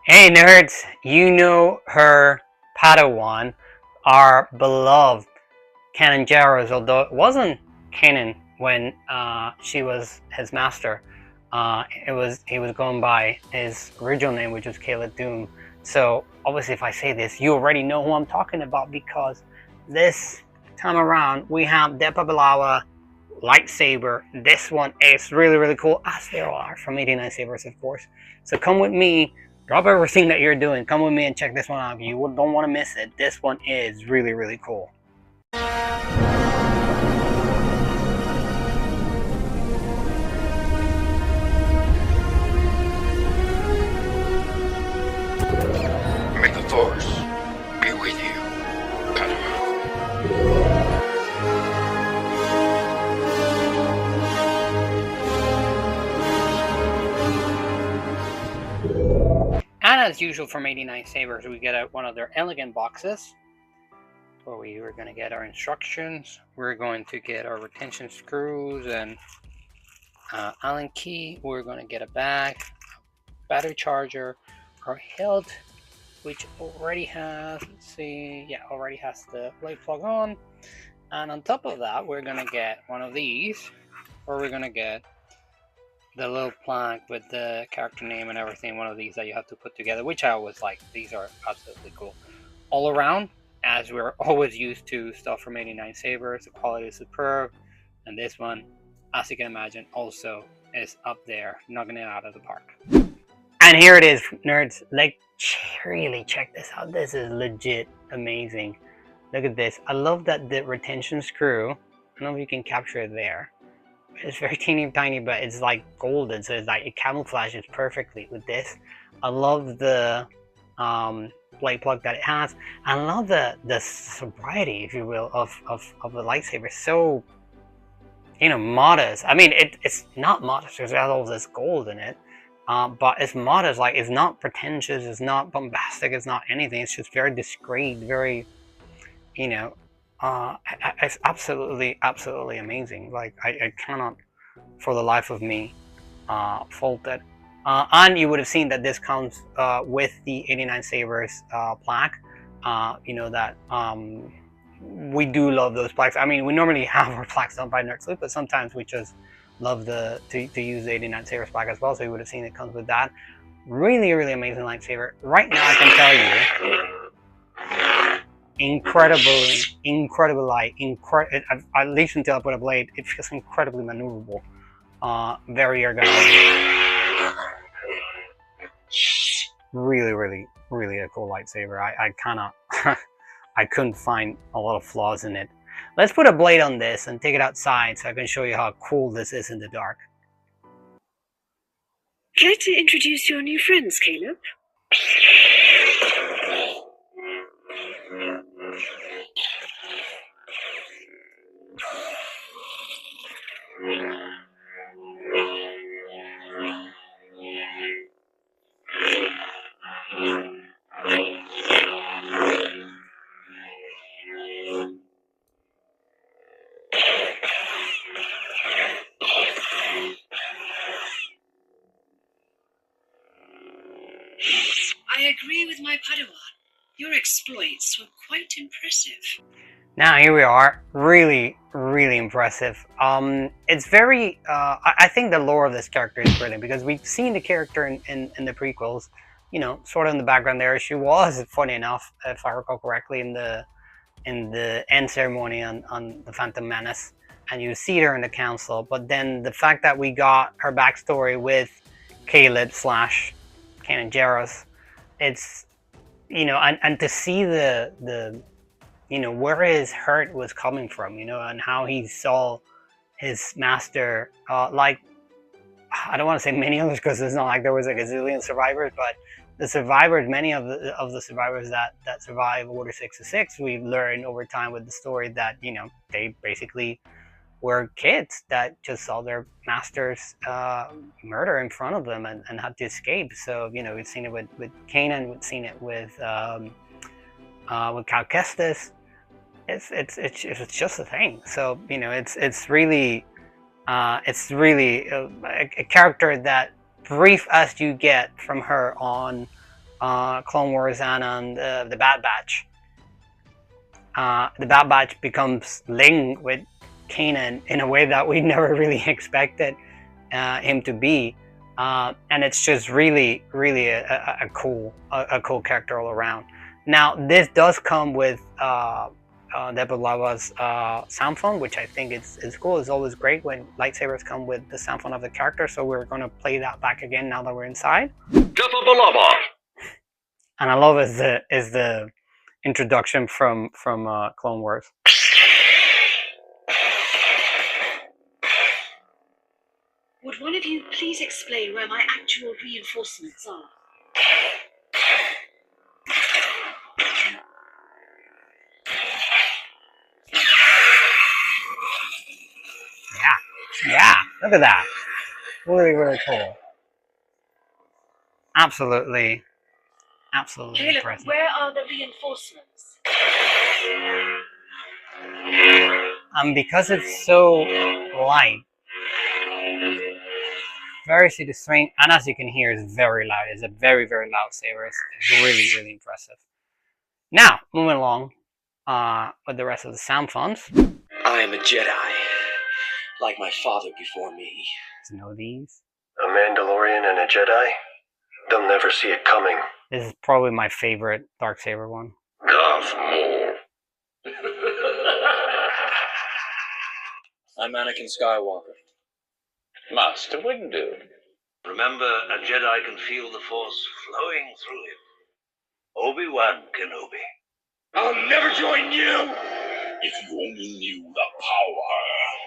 Hey nerds, you know her Padawan, our beloved Kanan Jarrus, although it wasn't Kanan when she was his master. He was going by his original name, which was Caleb Doom. So obviously, if I say this, you already know who I'm talking about because this time around we have Depa Billaba lightsaber. This one is really cool, as they all are from 89 Sabers, of course. So come with me, drop everything that you're doing, come with me and check this one out. You don't want to miss it. This one is really cool. May the Force be with you, Padawan. And as usual from 89 Sabers, we get out one of their elegant boxes where we are going to get our instructions. We're going to get our retention screws and Allen key. We're going to get a bag, battery charger, our hilt, which already has, let's see, yeah, already has the light plug on. And on top of that, we're going to get one of these, or we're going to get the little plaque with the character name and everything, one of these that you have to put together, which I always like. These are absolutely cool. All around, as we're always used to stuff from 89 Sabers, the quality is superb, and this one, as you can imagine, also is up there, knocking it out of the park. And here it is, nerds. Like, really check this out. This is legit amazing. Look at this. I love that the retention screw, I don't know if you can capture it there. It's very teeny tiny, but it's like golden, so it's like it camouflages perfectly with this. I love the light plug that it has. I love the sobriety, if you will, of the lightsaber. So, you know, modest. I mean, it's not modest because it has all this gold in it, but it's modest. Like, it's not pretentious, it's not bombastic, it's not anything. It's just very discreet, very, you know, it's absolutely amazing. Like, I cannot for the life of me fault it. And you would have seen that this comes with the 89 Sabers plaque. You know that we do love those plaques. I mean, we normally have our plaques done by Nerd Sleuth, but sometimes we just love to use the 89 Sabers plaque as well. So you would have seen it comes with that. Really amazing lightsaber. Right now, I can tell you, incredible light. At least until I put a blade, it feels incredibly maneuverable. Very ergonomic. Really a cool lightsaber. I cannot, I couldn't find a lot of flaws in it. Let's put a blade on this and take it outside so I can show you how cool this is in the dark. Care to introduce your new friends, Caleb? I agree with my Padawan. Your exploits were quite impressive. Now here we are, really impressive. It's very, I think the lore of this character is brilliant because we've seen the character in the prequels, you know, sort of in the background there. She was, funny enough, if I recall correctly, in the end ceremony on the Phantom Menace, and you see her in the council. But then the fact that we got her backstory with Caleb slash Kanan Jarrus, it's, you know, and to see the you know, where his hurt was coming from, you know, and how he saw his master, like, I don't want to say many others because it's not like there was a gazillion survivors, but the survivors, many of the survivors that survive Order 66, we've learned over time with the story that, you know, they basically were kids that just saw their masters murder in front of them and had to escape. So, you know, we've seen it with Kanan, we've seen it with Cal Kestis. It's just a thing. So, you know, it's really a character that brief as you get from her on Clone Wars and on the Bad Batch. The Bad Batch becomes linked with Kanan in a way that we never really expected him to be, and it's just really a cool character all around. Now this does come with Depa Lava's sound font, which I think is cool. It's always great when lightsabers come with the sound font of the character, so we're going to play that back again now that we're inside. Depa Lava. And I love is the introduction from Clone Wars. Would one of you please explain where my actual reinforcements are? Yeah, look at that. Really cool. Absolutely Caleb, impressive. where are the reinforcements? And because it's so light, very easy to swing, and as you can hear, it's very loud. It's a very loud saber. It's really impressive. Now, moving along with the rest of the sound fonts. I am a Jedi, like my father before me. To know these. A Mandalorian and a Jedi? They'll never see it coming. This is probably my favorite Darksaber one. Darth Maul. I'm Anakin Skywalker. Master Windu. Remember, a Jedi can feel the Force flowing through him. Obi-Wan Kenobi. I'll never join you! If you only knew the power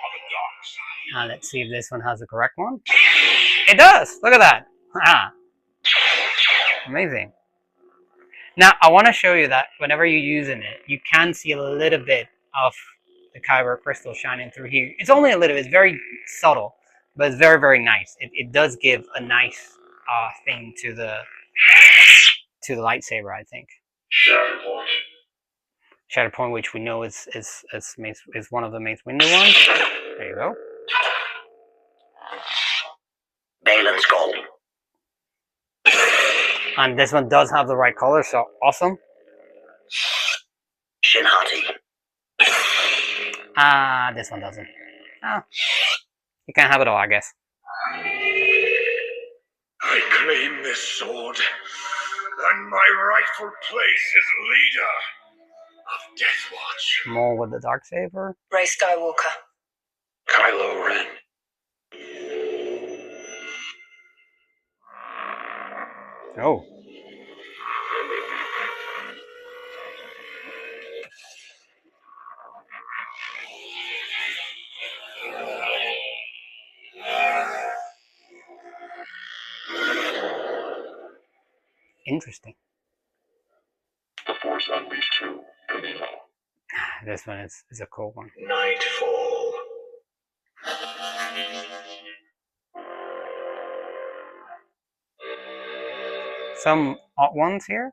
of the dark side. Let's see if this one has the correct one. It does! Look at that! Amazing. Now, I want to show you that whenever you're using it, you can see a little bit of the Kyber crystal shining through here. It's only a little bit, it's very subtle, but it's very nice. It does give a nice thing to the lightsaber, I think. Shatterpoint, which we know is one of the Mace Windu ones. There you go. Balin's gold. And this one does have the right color, so awesome. Shinhati. This one doesn't. You can have it all, I guess. I claim this sword, and my rightful place as leader of Death Watch. More with the Darksaber. Rey Skywalker. Kylo Ren. Oh. Interesting. The Force Unleashed 2, Camino. This one is a cool one. Nightfall. Some odd ones here.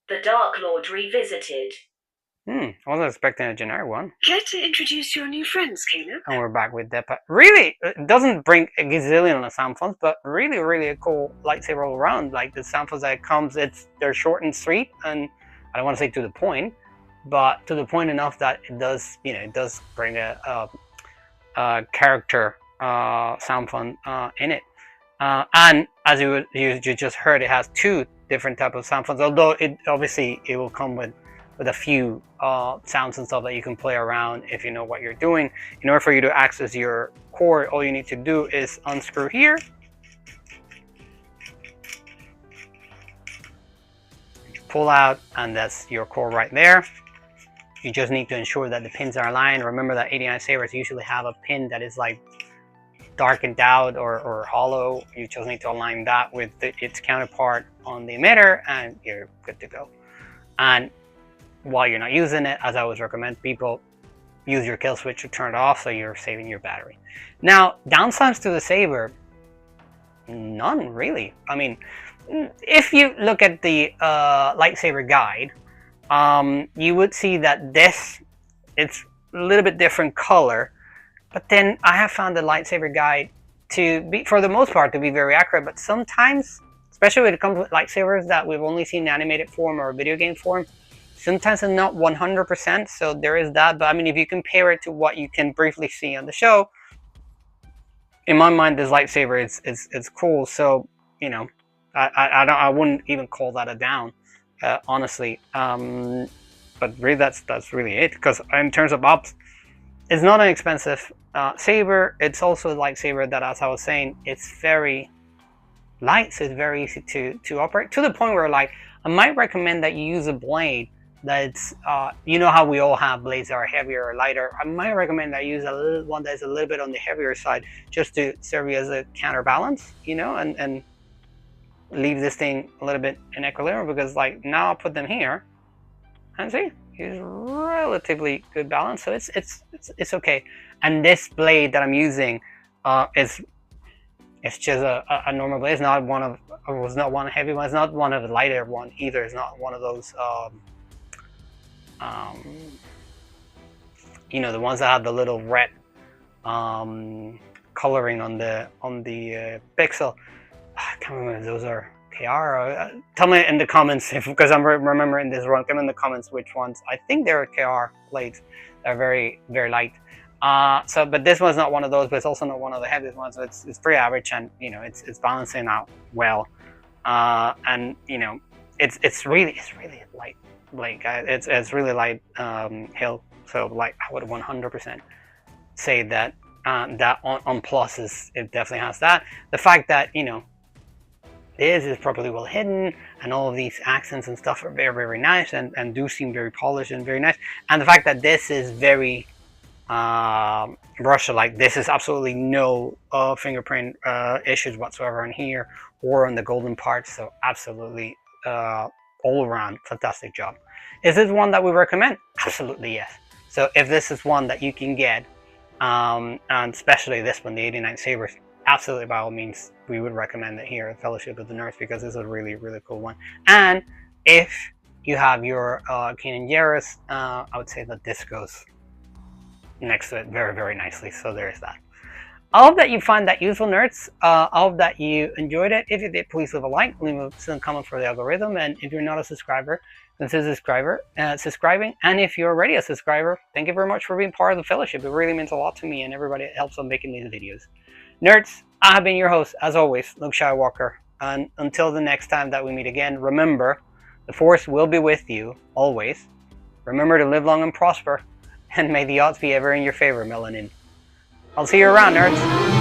The Dark Lord Revisited. I wasn't expecting a generic one. Care to introduce your new friends, Caleb? And we're back with Depa. Really, it doesn't bring a gazillion of sound fonts, but really a cool lightsaber all around. Like the sound fonts that it comes, they're short and sweet, and I don't want to say to the point, but to the point enough that it does, it does bring a character sound font in it. And as you just heard, it has two different types of sound fonts. Although it will come with a few sounds and stuff that you can play around if you know what you're doing. In order for you to access your core, all you need to do is unscrew here. Pull out, and that's your core right there. You just need to ensure that the pins are aligned. Remember that 89 sabers usually have a pin that is like darkened out or hollow. You just need to align that with its counterpart on the emitter, and you're good to go. And while you're not using it, as I always recommend people, use your kill switch to turn it off so you're saving your battery. Now, downsides to the saber, none really. I mean, if you look at the lightsaber guide, you would see that it's a little bit different color, but then I have found the lightsaber guide to be, for the most part, to be very accurate, but sometimes, especially when it comes with lightsabers that we've only seen in animated form or video game form, sometimes it's not 100%, so there is that. But I mean, if you compare it to what you can briefly see on the show, in my mind, this lightsaber is cool. So, you know, I wouldn't even call that a down, honestly. But really, that's really it. Because in terms of ops, it's not an expensive saber. It's also a lightsaber that, as I was saying, it's very light, so it's very easy to operate, to the point where, like, I might recommend that you use a blade that's you know how we all have blades that are heavier or lighter. I might recommend that you use one that's a little bit on the heavier side, just to serve you as a counterbalance, you know, and leave this thing a little bit in equilibrium. Because, like, now I'll put them here and see, it's relatively good balance, so it's okay. And this blade that I'm using is, it's just a normal blade. It's not one of, or was not one heavy one. It's not one of the lighter one either. It's not one of those you know, the ones that have the little red coloring on the pixel. I can't remember if those are KR. Tell me in the comments, because I'm remembering this wrong. Tell me in the comments which ones. I think they're KR blades. They're very, very light. So, but this one's not one of those, but it's also not one of the heaviest ones. So it's pretty average, and you know, it's balancing out well. And you know, it's really light. Like it's really light hill. So, like, I would 100% say that that on pluses, it definitely has that. The fact that, you know, this is properly well hidden, and all of these accents and stuff are very, very nice, and do seem very polished and very nice. And the fact that this is very Russia, like, this is absolutely no fingerprint issues whatsoever in here or on the golden parts. So absolutely all around fantastic job. Is this one that we recommend? Absolutely yes. So if this is one that you can get, and especially this one, the 89 Sabers, absolutely by all means, we would recommend it here at Fellowship of the Nerds, because it's a really, really cool one. And if you have your Kanan Jarrus, I would say that this goes next to it very, very nicely. So there's that. I hope that you find that useful, nerds. I hope that you enjoyed it. If you did, please leave a like, leave a comment for the algorithm, and if you're not a subscriber, consider subscribing. And if you're already a subscriber, thank you very much for being part of the Fellowship. It really means a lot to me and everybody that helps on making these videos. Nerds, I have been your host, as always, Luke Skywalker. And until the next time that we meet again, remember, the Force will be with you, always. Remember to live long and prosper, and may the odds be ever in your favor, Melanin. I'll see you around, nerds.